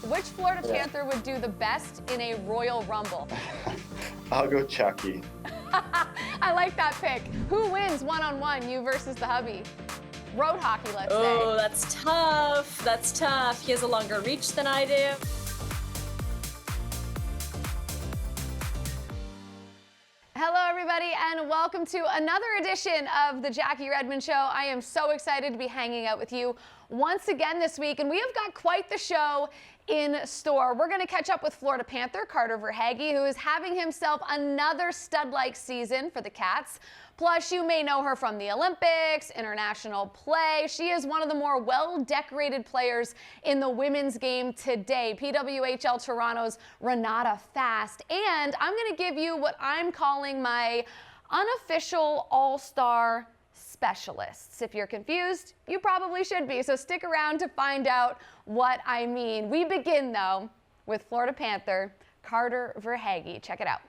Which Florida Panther would do the best in a Royal Rumble? I'll go Chucky. I like that pick. Who wins one-on-one, you versus the hubby? Road hockey, let's Oh, say. that's tough. That's tough. He has a longer reach than I do. Hello, everybody, and welcome to another edition of the Jackie Redmond Show. I am so excited to be hanging out with you once again this week, and we have got quite the show in store. We're going to catch up with Florida Panther Carter Verhaeghe, who is having himself another stud-like season for the Cats. Plus, you may know her from the Olympics, international play. She is one of the more well-decorated players in the women's game today. PWHL Toronto's Renata Fast. And I'm going to give you what I'm calling my unofficial all-star specialists. If you're confused, you probably should be. So stick around to find out what I mean. We begin, though, with Florida Panther Carter Verhaeghe. Check it out.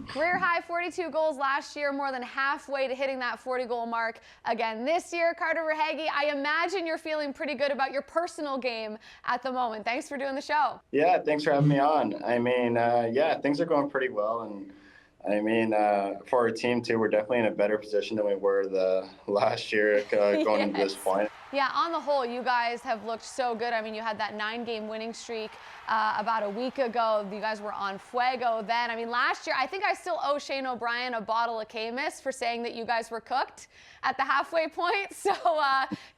Career high 42 goals last year, more than halfway to hitting that 40-goal mark again this year. Carter Verhaeghe, I imagine you're feeling pretty good about your personal game at the moment. Thanks for doing the show. Yeah, thanks for having me on. I mean, yeah, things are going pretty well. And I mean, for our team, too, we're definitely in a better position than we were the last year going into this point. Yeah, on the whole, you guys have looked so good. I mean, you had that 9-game winning streak about a week ago. You guys were on fuego then. I mean, last year, I think I still owe Shane O'Brien a bottle of Camus for saying that you guys were cooked at the halfway point. So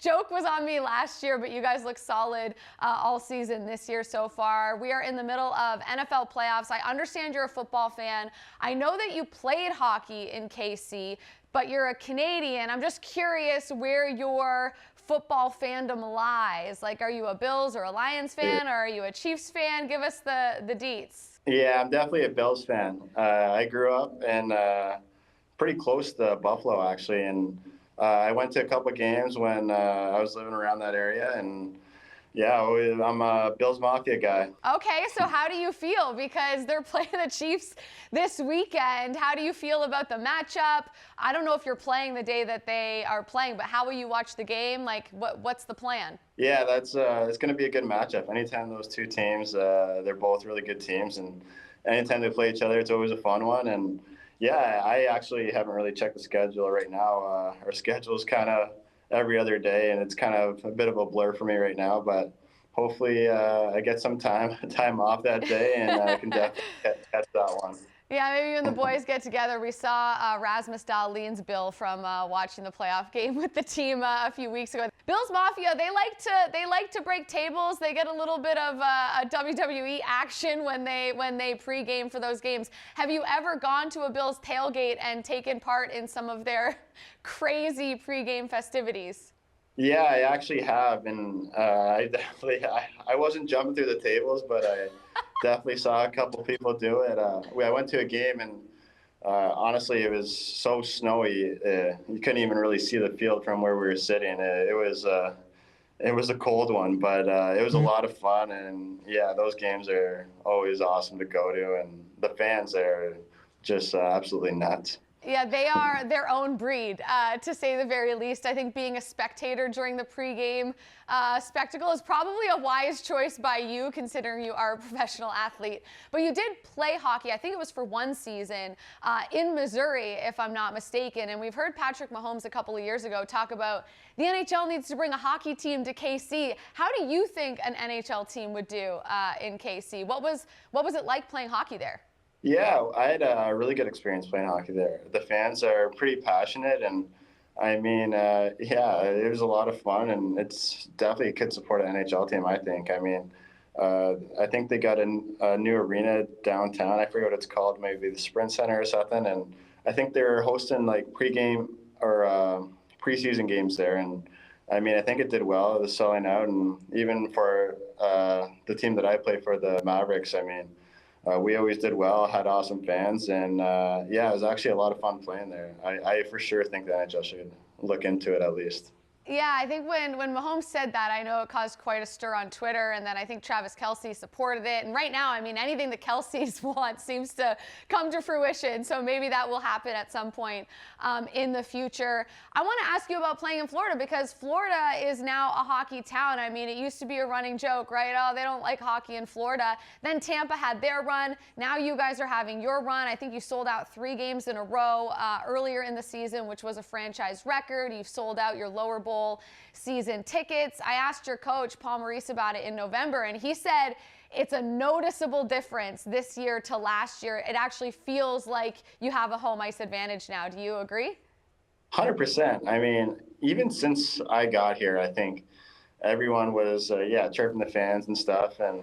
joke was on me last year, but you guys look solid all season this year so far. We are in the middle of NFL playoffs. I understand you're a football fan. I know that you played hockey in KC, but you're a Canadian. I'm just curious where your football fandom lies. Like, are you a Bills or a Lions fan, or are you a Chiefs fan? Give us the deets. Yeah, I'm definitely a Bills fan. I grew up in pretty close to Buffalo, actually, and I went to a couple of games when I was living around that area, and yeah, I'm a Bills Mafia guy. Okay, so how do you feel? Because they're playing the Chiefs this weekend. How do you feel about the matchup? I don't know if you're playing the day that they are playing, but how will you watch the game? Like, what's the plan? Yeah, that's it's going to be a good matchup. Anytime those two teams, they're both really good teams, and anytime they play each other, it's always a fun one. And yeah, I actually haven't really checked the schedule right now. Our schedule is kind of every other day, and it's kind of a bit of a blur for me right now, but hopefully I get some time off that day, and I can definitely catch that one. Yeah, maybe when the boys get together. We saw Rasmus Dahlin's Bill from watching the playoff game with the team a few weeks ago. Bills Mafia, they like to break tables. They get a little bit of a WWE action when they pregame for those games. Have you ever gone to a Bills tailgate and taken part in some of their crazy pregame festivities? Yeah, I actually have, and I wasn't jumping through the tables, but I definitely saw a couple people do it. I went to a game, and honestly, it was so snowy, you couldn't even really see the field from where we were sitting. It was a cold one, but it was a lot of fun, and yeah, those games are always awesome to go to, and the fans there are just absolutely nuts. Yeah, they are their own breed, to say the very least. I think being a spectator during the pregame spectacle is probably a wise choice by you, considering you are a professional athlete. But you did play hockey, I think it was for one season, in Missouri, if I'm not mistaken. And we've heard Patrick Mahomes a couple of years ago talk about the NHL needs to bring a hockey team to KC. How do you think an NHL team would do in KC? What was it like playing hockey there? Yeah, I had a really good experience playing hockey there. The fans are pretty passionate, and I mean, yeah, it was a lot of fun, and it's definitely could support an NHL team, I think. I mean, I think they got a new arena downtown. I forget what it's called, maybe the Sprint Center or something, and I think they're hosting like pregame or preseason games there, and I mean, I think it did well. It was selling out, and even for the team that I play for, the Mavericks, I mean, we always did well, had awesome fans, and yeah, it was actually a lot of fun playing there. I for sure think the NHL should look into it at least. Yeah, I think when Mahomes said that, I know it caused quite a stir on Twitter, and then I think Travis Kelce supported it. And right now, I mean, anything the Kelces want seems to come to fruition. So maybe that will happen at some point in the future. I want to ask you about playing in Florida, because Florida is now a hockey town. I mean, it used to be a running joke, right? Oh, they don't like hockey in Florida. Then Tampa had their run. Now you guys are having your run. I think you sold out 3 games in a row earlier in the season, which was a franchise record. You've sold out your lower bowl season tickets. I asked your coach, Paul Maurice, about it in November, and he said it's a noticeable difference this year to last year. It actually feels like you have a home ice advantage now. Do you agree? 100%. I mean, even since I got here, I think everyone was, chirping the fans and stuff. And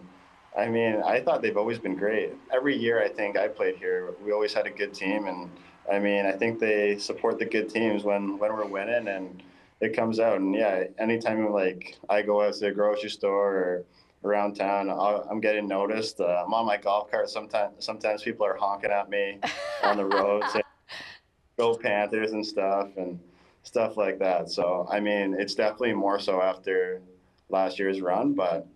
I mean, I thought they've always been great. Every year I think I played here, we always had a good team. And I mean, I think they support the good teams when we're winning, and it comes out. And yeah, anytime like I go out to the grocery store or around town, I'm getting noticed. I'm on my golf cart. Sometimes people are honking at me on the road, saying, "Go Panthers" and stuff like that. So I mean, it's definitely more so after last year's run. But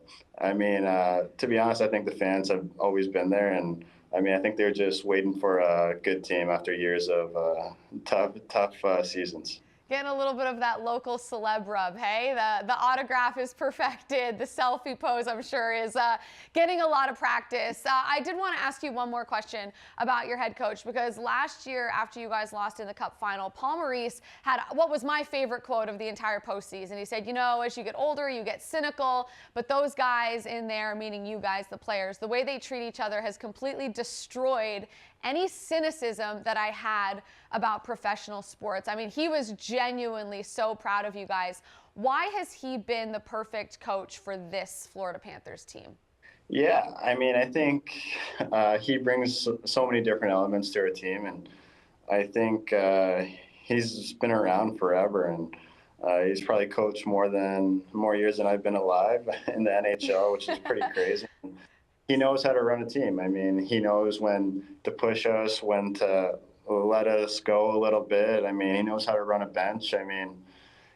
I mean, to be honest, I think the fans have always been there, and I mean, I think they're just waiting for a good team after years of tough seasons. Getting a little bit of that local celeb rub, hey? The autograph is perfected. The selfie pose, I'm sure, is getting a lot of practice. I did want to ask you one more question about your head coach, because last year, after you guys lost in the Cup final, Paul Maurice had what was my favorite quote of the entire postseason. He said, you know, as you get older, you get cynical, but those guys in there, meaning you guys, the players, the way they treat each other has completely destroyed any cynicism that I had about professional sports. I mean, he was genuinely so proud of you guys. Why has he been the perfect coach for this Florida Panthers team? Yeah, I mean, I think he brings so many different elements to our team, and I think he's been around forever, and he's probably coached more years than I've been alive in the NHL, which is pretty crazy. He knows how to run a team. I mean, he knows when to push us, when to let us go a little bit. I mean, he knows how to run a bench. I mean,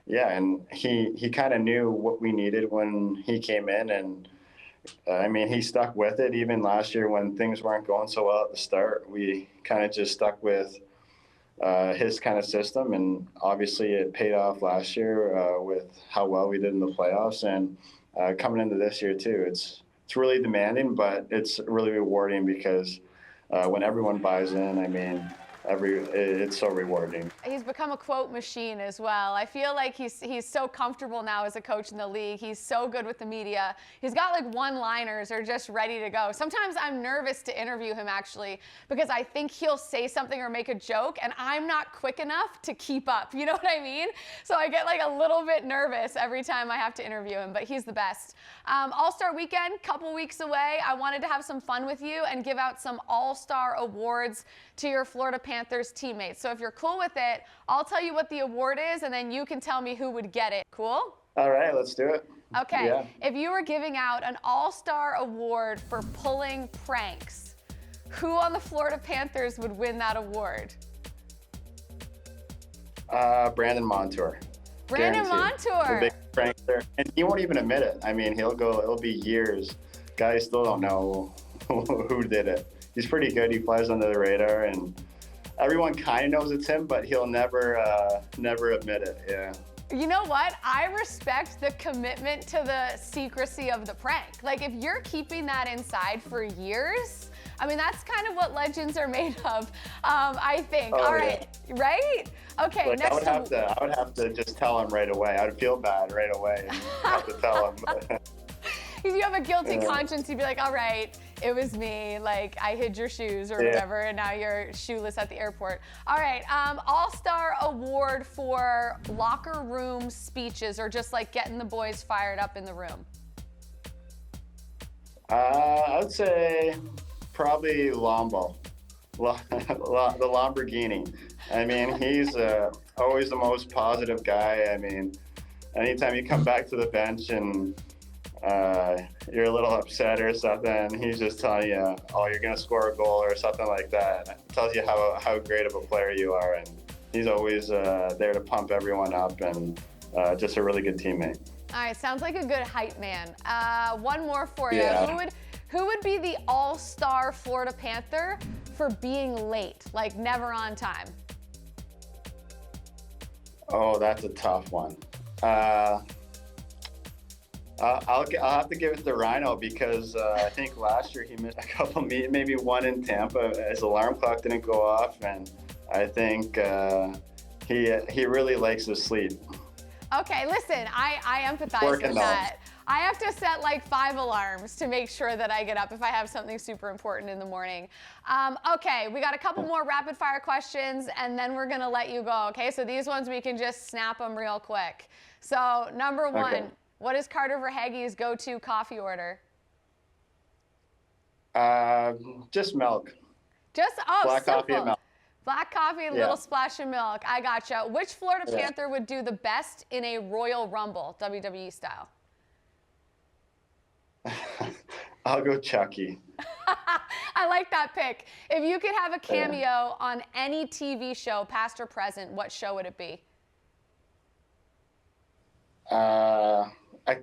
yeah, and he kind of knew what we needed when he came in, and I mean, he stuck with it. Even last year when things weren't going so well at the start, we kind of just stuck with his kind of system, and obviously it paid off last year with how well we did in the playoffs, and coming into this year too. It's really demanding, but it's really rewarding, because when everyone buys in, I mean, it's so rewarding. He's become a quote machine as well. I feel like he's so comfortable now as a coach in the league. He's so good with the media. He's got like one-liners are just ready to go. Sometimes I'm nervous to interview him, actually, because I think he'll say something or make a joke, and I'm not quick enough to keep up. You know what I mean? So I get like a little bit nervous every time I have to interview him, but he's the best. All-Star Weekend, couple weeks away. I wanted to have some fun with you and give out some All-Star awards to your Florida Panthers teammates. So if you're cool with it, I'll tell you what the award is, and then you can tell me who would get it. Cool? All right, let's do it. Okay. Yeah. If you were giving out an All-Star award for pulling pranks, who on the Florida Panthers would win that award? Brandon Montour. Brandon Guaranteed. Montour. The big prankster. And he won't even admit it. I mean, it'll be years. Guys still don't know who did it. He's pretty good. He flies under the radar, and everyone kind of knows it's him, but he'll never admit it. Yeah. You know what? I respect the commitment to the secrecy of the prank. Like, if you're keeping that inside for years, I mean, that's kind of what legends are made of, I think. Oh, all right, yeah. Right? Okay, like, I would have to just tell him right away. I would feel bad right away and have to tell him. If you have a guilty conscience, you'd be like, all right, it was me. Like, I hid your shoes or whatever, and now you're shoeless at the airport. All right, All-Star Award for locker room speeches, or just like getting the boys fired up in the room. I would say probably Lombo, the Lamborghini. I mean, he's always the most positive guy. I mean, anytime you come back to the bench and you're a little upset or something, he's just telling you, oh, you're going to score a goal or something like that. It tells you how great of a player you are. And he's always there to pump everyone up. And just a really good teammate. All right, sounds like a good hype man. One more for you. Yeah. Who would be the all-star Florida Panther for being late, like never on time? Oh, that's a tough one. I'll have to give it to Rhino because I think last year he missed a couple maybe one in Tampa. His alarm clock didn't go off, and I think he really likes his sleep. Okay, listen, I empathize Working with on. that. I have to set like 5 alarms to make sure that I get up if I have something super important in the morning. Okay, we got a couple more rapid fire questions and then we're gonna let you go, okay? So these ones we can just snap them real quick. So number one, Okay. what is Carter Verhaeghe's go-to coffee order? Just milk. Just, Black simple. coffee and milk. Black coffee, a Yeah. little splash of milk. I gotcha. Which Florida Yeah. Panther would do the best in a Royal Rumble, WWE style? I'll go Chucky. I like that pick. If you could have a cameo on any TV show, past or present, what show would it be? A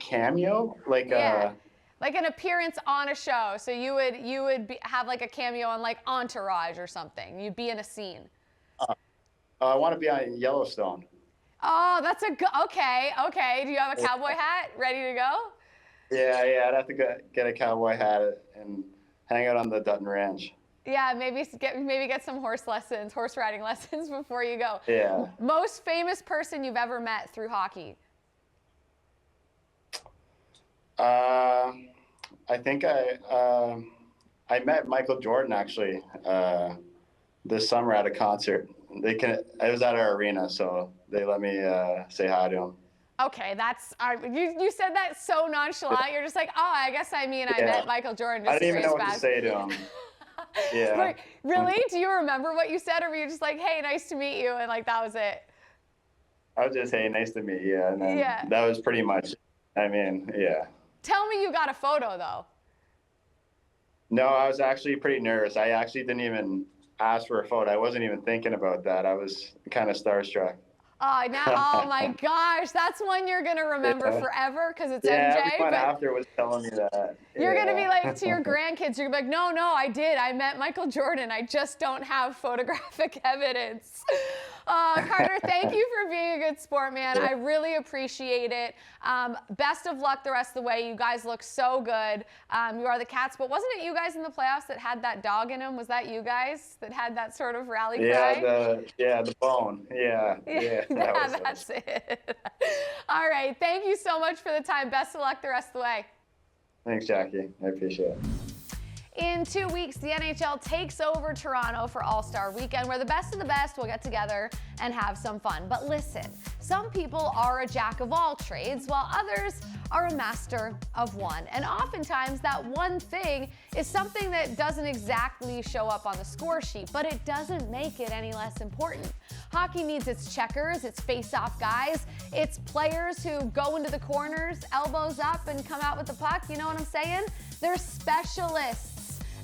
cameo? Like Yeah. Like an appearance on a show. So you would have like a cameo on like Entourage or something. You'd be in a scene. I want to be on Yellowstone. Oh, that's a good, okay. Do you have a cowboy hat ready to go? Yeah, I'd have to get a cowboy hat and hang out on the Dutton Ranch. Yeah, maybe get some horse riding lessons before you go. Yeah. Most famous person you've ever met through hockey? I think I met Michael Jordan actually this summer at a concert. It was at our arena, so they let me say hi to him. Okay, you said that so nonchalant. You're just like, oh, I guess I Yeah. met Michael Jordan. Just I didn't even know what to fast. say to him. Yeah. Wait, really? Do you remember what you said, or were you just like, hey, nice to meet you, and like that was it? I was just, hey, nice to meet you. And then Yeah. that was pretty much, I mean, yeah. Tell me you got a photo though. No, I was actually pretty nervous. I actually didn't even ask for a photo. I wasn't even thinking about that. I was kind of starstruck. Oh my gosh, that's one you're gonna remember Yeah. forever because it's Yeah, MJ. everyone But after was telling me that. you're gonna be Yeah. like to your grandkids, you're gonna be like, no, I did. I met Michael Jordan. I just don't have photographic evidence. Carter, thank you for being a good sport, man. I really appreciate it. Best of luck the rest of the way. You guys look so good. You are the Cats, but wasn't it you guys in the playoffs that had that dog in them? Was that you guys that had that sort of rally cry? The bone. Yeah. That was us. That's it. All right. Thank you so much for the time. Best of luck the rest of the way. Thanks, Jackie. I appreciate it. In 2 weeks, the NHL takes over Toronto for All-Star Weekend, where the best of the best will get together and have some fun. But listen, some people are a jack of all trades, while others are a master of one. And oftentimes, that one thing is something that doesn't exactly show up on the score sheet, but it doesn't make it any less important. Hockey needs its checkers, its face-off guys, its players who go into the corners, elbows up, and come out with the puck. You know what I'm saying? They're specialists.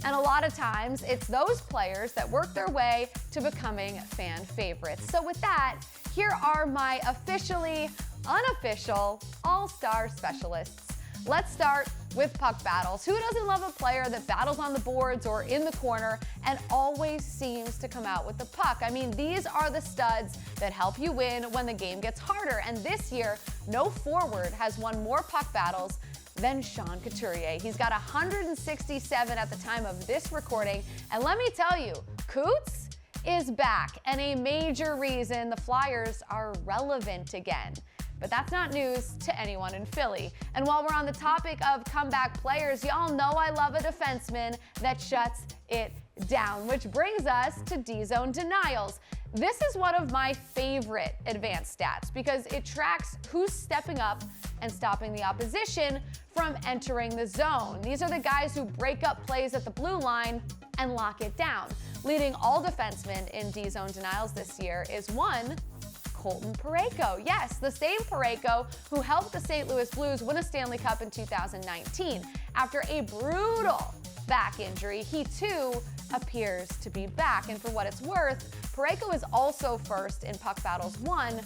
And a lot of times, it's those players that work their way to becoming fan favorites. So with that, here are my officially unofficial all-star specialists. Let's start with puck battles. Who doesn't love a player that battles on the boards or in the corner and always seems to come out with the puck? I mean, these are the studs that help you win when the game gets harder. And this year, no forward has won more puck battles than Sean Couturier. He's got 167 at the time of this recording. And let me tell you, Coots is back, and a major reason the Flyers are relevant again. But that's not news to anyone in Philly. And while we're on the topic of comeback players, y'all know I love a defenseman that shuts it down, which brings us to D-zone denials. This is one of my favorite advanced stats because it tracks who's stepping up and stopping the opposition from entering the zone. These are the guys who break up plays at the blue line and lock it down. Leading all defensemen in D-zone denials this year is one Colton Parayko. Yes, the same Parayko who helped the St. Louis Blues win a Stanley Cup in 2019. After a brutal back injury, he too appears to be back. And for what it's worth, Parayko is also first in puck battles won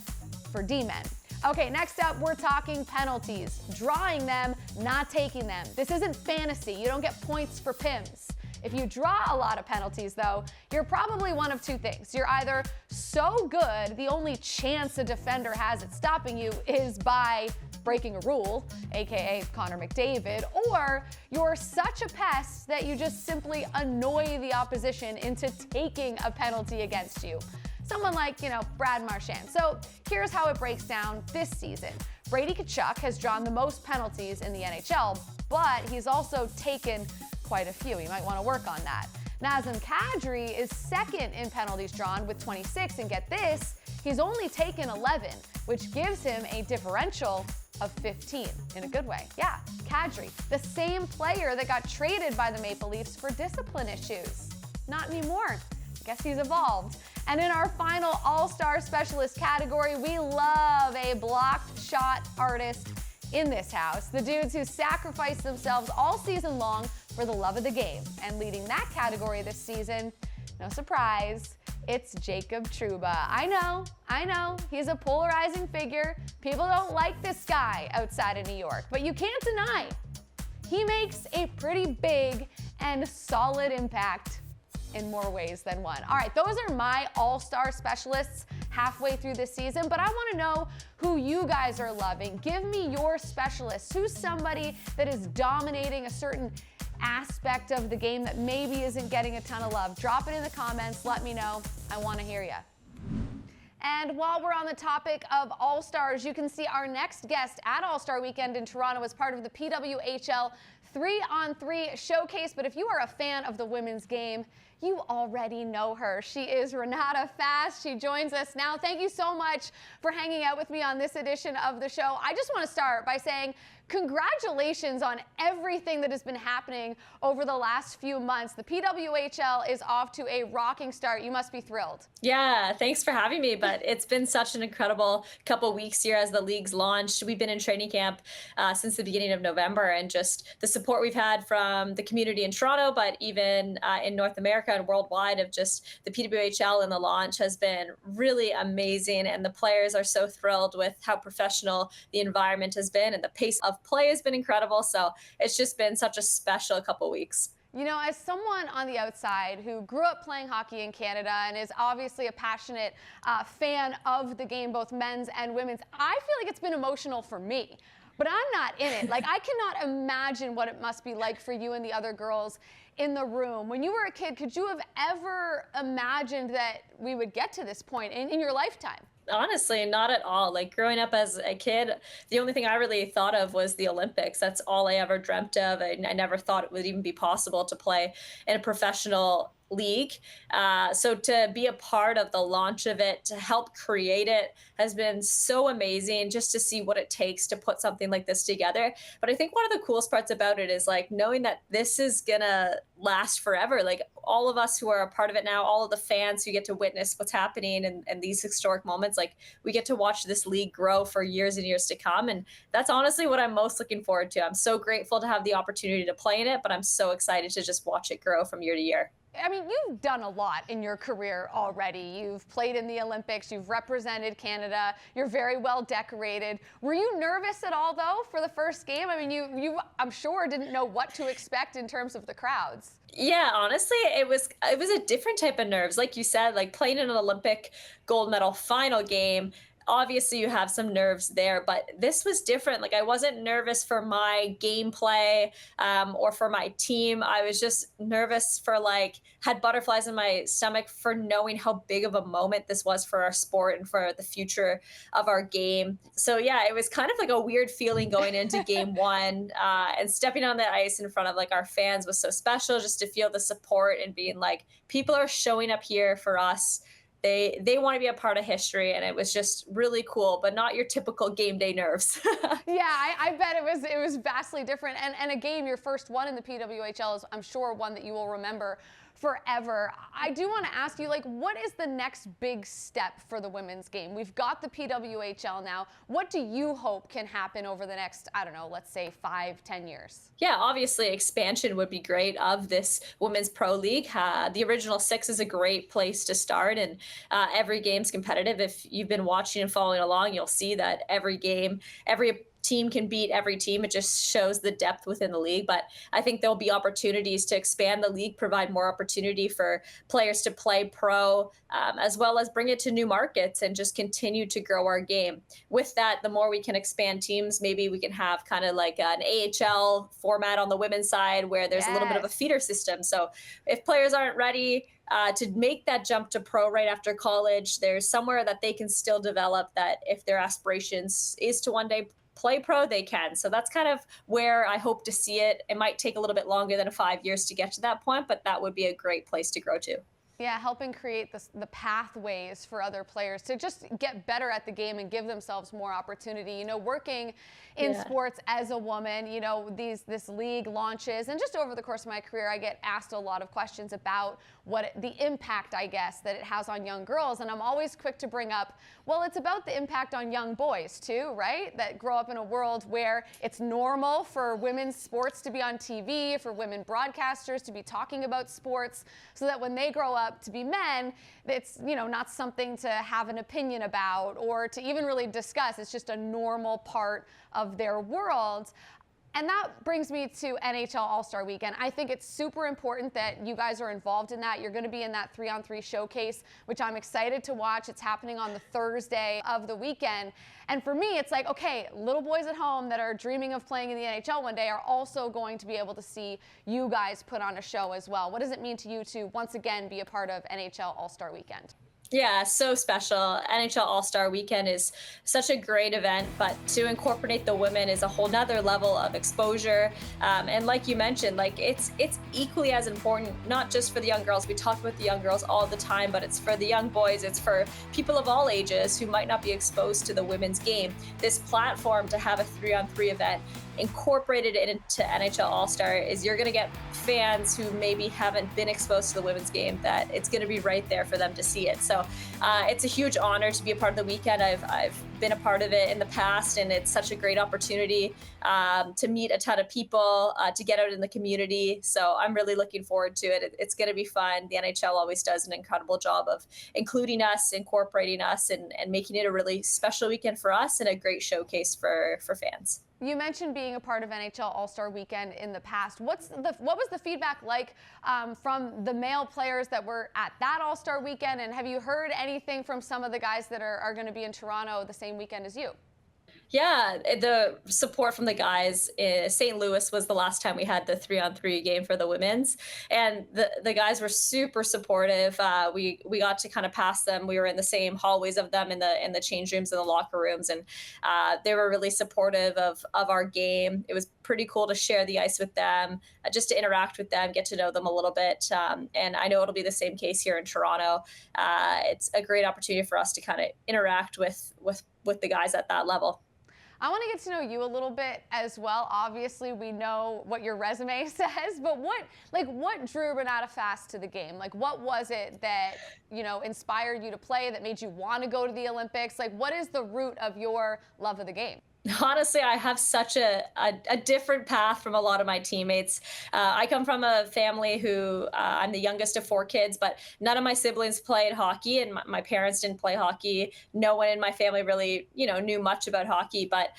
for D-men. Okay, next up, we're talking penalties. Drawing them, not taking them. This isn't fantasy. You don't get points for PIMs. If you draw a lot of penalties, though, you're probably one of two things. You're either so good, the only chance a defender has at stopping you is by breaking a rule, aka Connor McDavid, or you're such a pest that you just simply annoy the opposition into taking a penalty against you. Someone like, Brad Marchand. So here's how it breaks down this season. Brady Tkachuk has drawn the most penalties in the NHL, but he's also taken quite a few. You might want to work on that. Nazem Kadri is second in penalties drawn with 26, and get this, he's only taken 11, which gives him a differential of 15 in a good way. Yeah, Kadri, the same player that got traded by the Maple Leafs for discipline issues. Not anymore. Guess he's evolved. And in our final All-Star Specialist category, we love a blocked shot artist in this house. The dudes who sacrifice themselves all season long for the love of the game. And leading that category this season, no surprise, it's Jacob Trouba. I know, he's a polarizing figure. People don't like this guy outside of New York, but you can't deny he makes a pretty big and solid impact in more ways than one. All right, those are my all-star specialists halfway through this season, but I want to know who you guys are loving. Give me your specialists. Who's somebody that is dominating a certain aspect of the game that maybe isn't getting a ton of love? Drop it in the comments. Let me know. I want to hear you. And while we're on the topic of All-Stars, you can see our next guest at All-Star Weekend in Toronto as part of the PWHL 3-on-3 showcase. But if you are a fan of the women's game, you already know her. She is Renata Fast. She joins us now. Thank you so much for hanging out with me on this edition of the show. I just want to start by saying congratulations on everything that has been happening over the last few months. The PWHL is off to a rocking start. You must be thrilled. Yeah, thanks for having me. But it's been such an incredible couple weeks here as the league's launched. We've been in training camp since the beginning of November, and just the support we've had from the community in Toronto, but even in North America and worldwide of just the PWHL and the launch has been really amazing. And the players are so thrilled with how professional the environment has been, and the pace of play has been incredible. So it's just been such a special couple weeks. As someone on the outside who grew up playing hockey in Canada and is obviously a passionate fan of the game, both men's and women's, I feel like it's been emotional for me. But I'm not in it. I cannot imagine what it must be like for you and the other girls in the room. When you were a kid, could you have ever imagined that we would get to this point in your lifetime? Honestly, not at all. Growing up as a kid, the only thing I really thought of was the Olympics. That's all I ever dreamt of. I never thought it would even be possible to play in a professional league. So to be a part of the launch of it, to help create it, has been so amazing, just to see what it takes to put something like this together. But I think one of the coolest parts about it is knowing that this is gonna last forever. All of us who are a part of it now, all of the fans who get to witness what's happening and these historic moments, we get to watch this league grow for years and years to come. And that's honestly what I'm most looking forward to. I'm so grateful to have the opportunity to play in it, but I'm so excited to just watch it grow from year to year. I mean, you've done a lot in your career already. You've played in the Olympics, you've represented Canada, you're very well decorated. Were you nervous at all, though, for the first game? I mean, you I'm sure didn't know what to expect in terms of the crowds. Yeah, honestly, it was a different type of nerves. Like you said, playing in an Olympic gold medal final game, obviously you have some nerves there, but this was different. I wasn't nervous for my gameplay or for my team. I was just nervous for had butterflies in my stomach for knowing how big of a moment this was for our sport and for the future of our game. So yeah, it was kind of a weird feeling going into game one, and stepping on the ice in front of our fans was so special, just to feel the support and being people are showing up here for us. They want to be a part of history, and it was just really cool, but not your typical game day nerves. Yeah, I bet it was vastly different. And a game, your first one in the PWHL, is I'm sure one that you will remember forever. I do want to ask you, like, what is the next big step for the women's game? We've got the PWHL now. What do you hope can happen over the next, I don't know, let's say 5-10 years? Yeah, obviously expansion would be great of this women's pro league. The original six is a great place to start, and every game's competitive. If you've been watching and following along, you'll see that every game, every team can beat every team. It just shows the depth within the league. But I think there'll be opportunities to expand the league, provide more opportunity for players to play pro, as well as bring it to new markets and just continue to grow our game. With that, the more we can expand teams, maybe we can have kind of like an AHL format on the women's side where there's a little bit of a feeder system. So if players aren't ready, to make that jump to pro right after college, there's somewhere that they can still develop, that if their aspirations is to one day play pro, they can. So that's kind of where I hope to see it. It might take a little bit longer than 5 years to get to that point, but that would be a great place to grow to. Yeah, helping create the pathways for other players to just get better at the game and give themselves more opportunity. You know, working in sports as a woman, you know, this league launches, and just over the course of my career, I get asked a lot of questions about the impact, I guess, that it has on young girls. And I'm always quick to bring up, well, it's about the impact on young boys too, right? That grow up in a world where it's normal for women's sports to be on TV, for women broadcasters to be talking about sports, so that when they grow up to be men, it's, you know, not something to have an opinion about or to even really discuss. It's just a normal part of their world. And that brings me to NHL All-Star Weekend. I think it's super important that you guys are involved in that. You're going to be in that 3-on-3 showcase, which I'm excited to watch. It's happening on the Thursday of the weekend. And for me, it's like, okay, little boys at home that are dreaming of playing in the NHL one day are also going to be able to see you guys put on a show as well. What does it mean to you to once again be a part of NHL All-Star Weekend? Yeah, so special. NHL All-Star Weekend is such a great event, but to incorporate the women is a whole nother level of exposure. And like you mentioned, like it's equally as important, not just for the young girls. We talk about the young girls all the time, but it's for the young boys. It's for people of all ages who might not be exposed to the women's game. This platform to have a 3-on-3 event incorporated into NHL All-Star is you're going to get fans who maybe haven't been exposed to the women's game, that it's going to be right there for them to see it. So it's a huge honor to be a part of the weekend. I've been a part of it in the past, and it's such a great opportunity to meet a ton of people, to get out in the community. So I'm really looking forward to it. It's going to be fun. The NHL always does an incredible job of including us, incorporating us, and making it a really special weekend for us and a great showcase for fans. You mentioned being a part of NHL All-Star Weekend in the past. What was the feedback like from the male players that were at that All-Star Weekend? And have you heard anything from some of the guys that are going to be in Toronto the same weekend as you? Yeah, the support from the guys. St. Louis was the last time we had the 3-on-3 game for the women's, and the guys were super supportive. We got to kind of pass them. We were in the same hallways of them in the change rooms and the locker rooms, and they were really supportive of our game. It was pretty cool to share the ice with them, just to interact with them, get to know them a little bit. And I know it'll be the same case here in Toronto. It's a great opportunity for us to kind of interact with the guys at that level. I want to get to know you a little bit as well. Obviously, we know what your resume says, but what drew Renata Fast to the game? Like, what was it that, you know, inspired you to play, that made you want to go to the Olympics? Like, what is the root of your love of the game? Honestly, I have such a different path from a lot of my teammates. I come from a family who I'm the youngest of 4 kids, but none of my siblings played hockey, and my parents didn't play hockey. No one in my family really, you know, knew much about hockey, but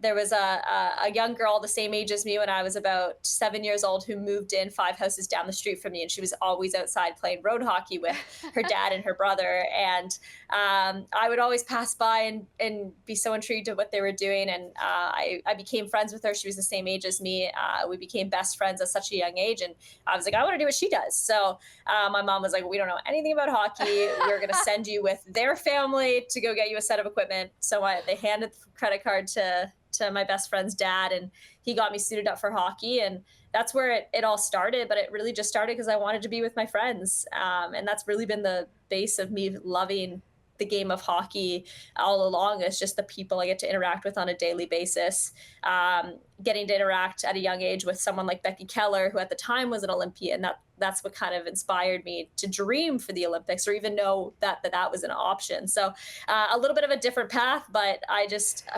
there was a young girl the same age as me when I was about 7 years old who moved in 5 houses down the street from me, and she was always outside playing road hockey with her dad and her brother. And I would always pass by and be so intrigued at what they were doing. And I became friends with her. She was the same age as me. We became best friends at such a young age. And I was like, I want to do what she does. So my mom was like, we don't know anything about hockey. We're going to send you with their family to go get you a set of equipment. So they handed the credit card to my best friend's dad, and he got me suited up for hockey. And that's where it all started. But it really just started because I wanted to be with my friends. And that's really been the base of me loving the game of hockey all along is just the people I get to interact with on a daily basis. Getting to interact at a young age with someone like Becky Keller, who at the time was an Olympian, that's what kind of inspired me to dream for the Olympics or even know that was an option. So a little bit of a different path, but I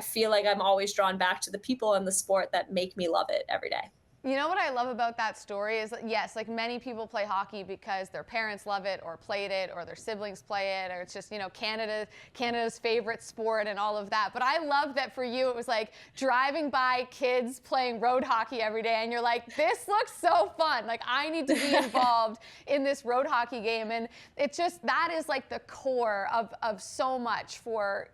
feel like I'm always drawn back to the people in the sport that make me love it every day. You know what I love about that story is that, yes, like many people play hockey because their parents love it or played it or their siblings play it or it's just, Canada's favorite sport and all of that. But I love that for you it was like driving by kids playing road hockey every day and you're like, this looks so fun. Like I need to be involved in this road hockey game. And it's just, that is like the core of so much for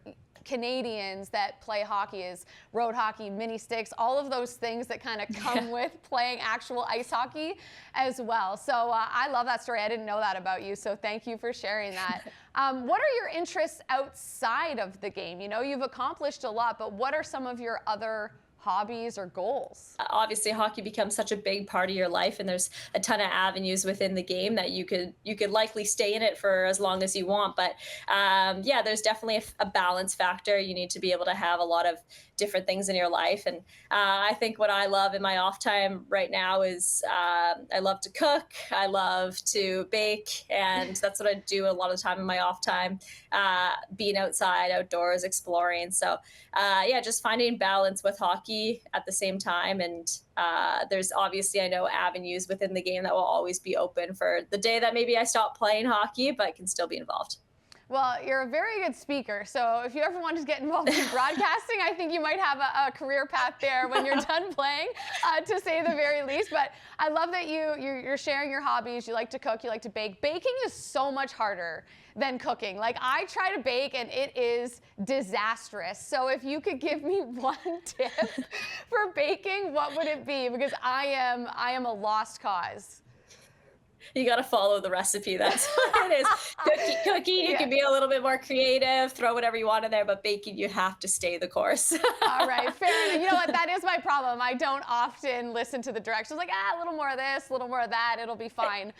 Canadians that play hockey is road hockey, mini sticks, all of those things that kind of come with playing actual ice hockey as well. So I love that story. I didn't know that about you, so thank you for sharing that. What are your interests outside of the game? You've accomplished a lot, but what are some of your other hobbies or goals? Obviously, hockey becomes such a big part of your life, and there's a ton of avenues within the game that you could likely stay in it for as long as you want. But there's definitely a balance factor. You need to be able to have a lot of different things in your life. And I think what I love in my off time right now is I love to cook. I love to bake. And that's what I do a lot of the time in my off time, being outside, outdoors, exploring. So just finding balance with hockey at the same time. And there's obviously, I know, avenues within the game that will always be open for the day that maybe I stop playing hockey, but can still be involved. Well, you're a very good speaker, so if you ever wanted to get involved in broadcasting, I think you might have a career path there when you're done playing, to say the very least. But I love that you're sharing your hobbies. You like to cook, you like to bake. Baking is so much harder than cooking. Like, I try to bake, and it is disastrous. So if you could give me one tip for baking, what would it be? Because I am a lost cause. You got to follow the recipe. That's what it is. Cooking, you can be a little bit more creative, throw whatever you want in there, but baking, you have to stay the course. All right, fair enough. You know what? That is my problem. I don't often listen to the directions. Like, a little more of this, a little more of that, it'll be fine.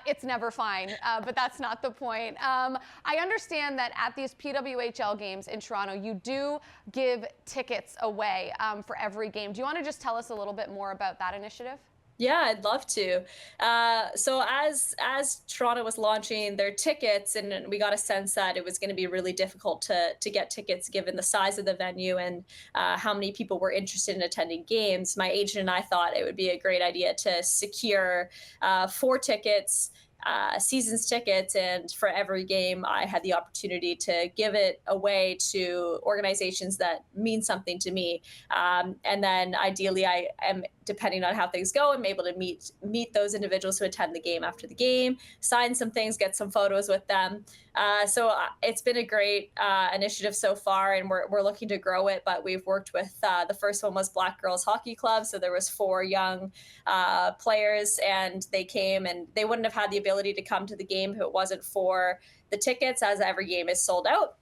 It's never fine, but that's not the point. I understand that at these PWHL games in Toronto, you do give tickets away for every game. Do you want to just tell us a little bit more about that initiative? Yeah, I'd love to. So as Toronto was launching their tickets, and we got a sense that it was going to be really difficult to get tickets given the size of the venue and how many people were interested in attending games, my agent and I thought it would be a great idea to secure 4 tickets, seasons tickets, and for every game I had the opportunity to give it away to organizations that mean something to me. And then ideally I am, depending on how things go, I'm able to meet those individuals who attend the game after the game, sign some things, get some photos with them. So it's been a great initiative so far, and we're looking to grow it. But we've worked with the first one was Black Girls Hockey Club, so there was 4 young players, and they came, and they wouldn't have had the ability to come to the game if it wasn't for the tickets, as every game is sold out.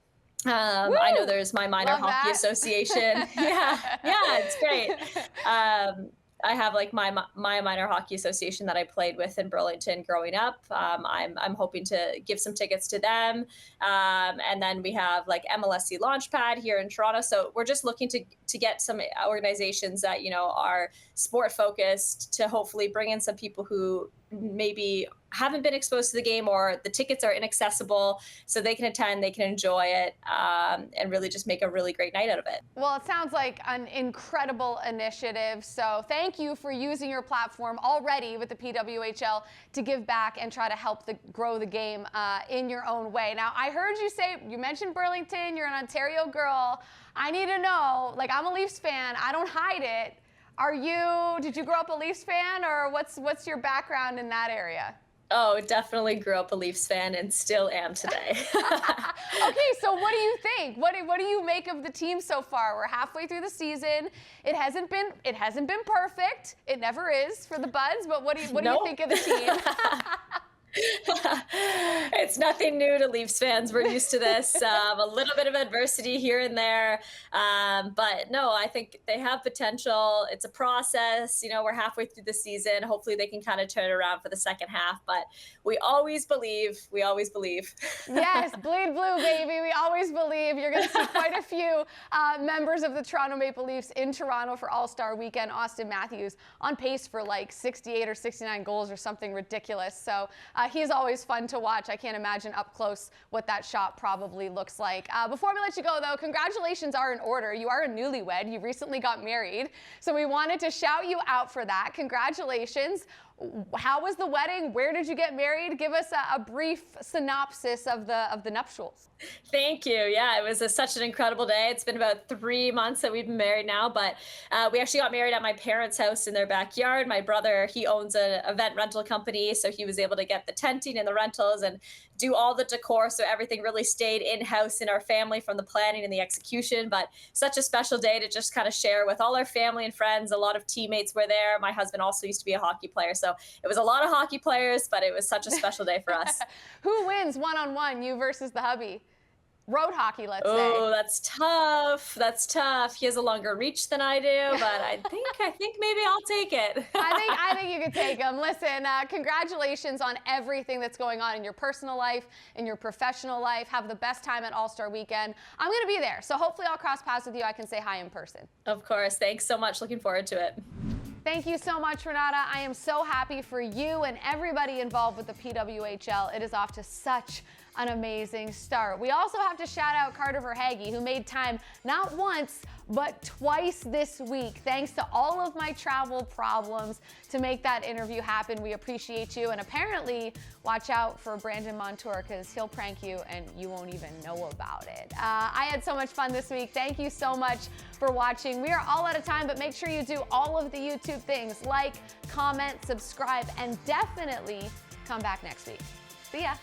I know there's my minor hockey association. Yeah, it's great. I have like my minor hockey association that I played with in Burlington growing up. I'm hoping to give some tickets to them. And then we have like MLSC Launchpad here in Toronto. So we're just looking to get some organizations that, are sport focused to hopefully bring in some people who maybe haven't been exposed to the game, or the tickets are inaccessible, so they can attend, they can enjoy it, and really just make a really great night out of it. Well, it sounds like an incredible initiative. So thank you for using your platform already with the PWHL to give back and try to help grow the game in your own way. Now, I heard you say, you mentioned Burlington, you're an Ontario girl. I need to know, like, I'm a Leafs fan, I don't hide it. Did you grow up a Leafs fan, or what's your background in that area? Oh, definitely grew up a Leafs fan and still am today. Okay, so what do you think? What do you make of the team so far? We're halfway through the season. It hasn't been perfect. It never is for the Buds, but what do you think of the team? It's nothing new to Leafs fans. We're used to this. A little bit of adversity here and there. But no, I think they have potential. It's a process. We're halfway through the season. Hopefully they can kind of turn it around for the second half. But we always believe. We always believe. Yes, bleed blue, baby. We always believe. You're going to see quite a few members of the Toronto Maple Leafs in Toronto for All-Star Weekend. Austin Matthews on pace for like 68 or 69 goals or something ridiculous. So he's always fun to watch. I can't imagine up close what that shot probably looks like. Before we let you go, though, congratulations are in order. You are a newlywed. You recently got married. So we wanted to shout you out for that. Congratulations. How was the wedding? Where did you get married? Give us a brief synopsis of the nuptials. Thank you. Yeah, it was such an incredible day. It's been about 3 months that we've been married now, but we actually got married at my parents' house in their backyard. My brother, he owns an event rental company, so he was able to get the tenting and the rentals and do all the decor, so everything really stayed in-house in our family from the planning and the execution. But such a special day to just kind of share with all our family and friends. A lot of teammates were there. My husband also used to be a hockey player, so it was a lot of hockey players, but it was such a special day for us. Who wins one-on-one, you versus the hubby? Road hockey, let's say. Oh, that's tough. That's tough. He has a longer reach than I do, but I think maybe I'll take it. I think you could take him. Listen, congratulations on everything that's going on in your personal life, in your professional life. Have the best time at All-Star Weekend. I'm going to be there, so hopefully I'll cross paths with you. I can say hi in person. Of course. Thanks so much. Looking forward to it. Thank you so much, Renata. I am so happy for you and everybody involved with the PWHL. It is off to such an amazing start. We also have to shout out Carter Verhaeghe, who made time not once, but twice this week, thanks to all of my travel problems to make that interview happen. We appreciate you. And apparently, watch out for Brandon Montour, because he'll prank you and you won't even know about it. I had so much fun this week. Thank you so much for watching. We are all out of time, but make sure you do all of the YouTube things, like, comment, subscribe, and definitely come back next week. See ya.